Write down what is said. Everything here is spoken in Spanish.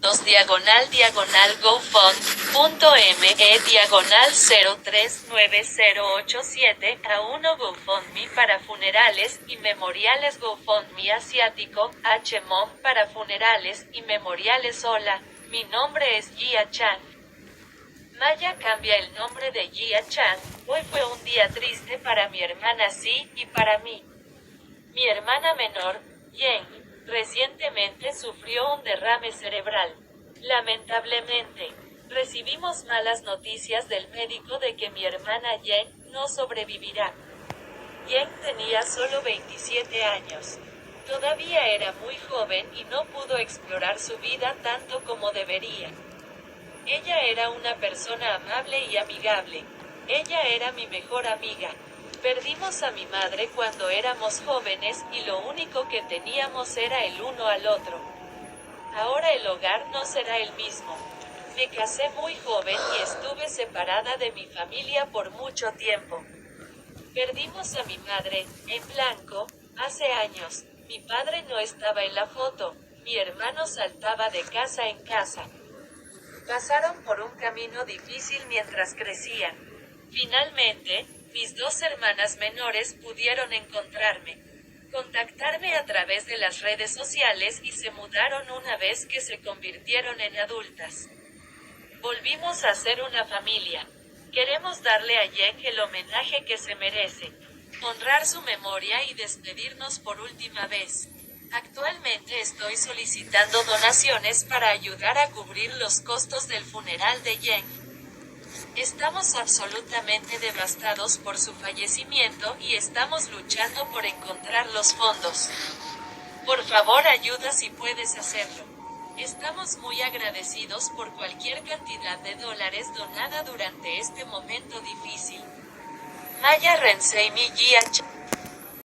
fondos /GoFund.me/039087 a 1 GoFundMe para funerales y memoriales GoFundMe asiático HMOM para funerales y memoriales. Hola, mi nombre es Gia Chan. Maya cambia el nombre de Gia Chan. Hoy fue un día triste para mi hermana Si y para mí. Mi hermana menor, Yen, recientemente sufrió un derrame cerebral. Lamentablemente, recibimos malas noticias del médico de que mi hermana Yen no sobrevivirá. Yen tenía solo 27 años. Todavía era muy joven y no pudo explorar su vida tanto como debería. Ella era una persona amable y amigable. Ella era mi mejor amiga. Perdimos a mi madre cuando éramos jóvenes y lo único que teníamos era el uno al otro. Ahora el hogar no será el mismo. Me casé muy joven y estuve separada de mi familia por mucho tiempo. Perdimos a mi madre, en blanco, hace años. Mi padre no estaba en la foto. Mi hermano saltaba de casa en casa. Pasaron por un camino difícil mientras crecían. Finalmente, mis dos hermanas menores pudieron encontrarme, contactarme a través de las redes sociales y se mudaron una vez que se convirtieron en adultas. Volvimos a ser una familia. Queremos darle a Yen el homenaje que se merece, honrar su memoria y despedirnos por última vez. Actualmente estoy solicitando donaciones para ayudar a cubrir los costos del funeral de Yen. Estamos absolutamente devastados por su fallecimiento y estamos luchando por encontrar los fondos. Por favor, ayuda si puedes hacerlo. Estamos muy agradecidos por cualquier cantidad de dólares donada durante este momento difícil. Maya Rensei Mi Gia Chan.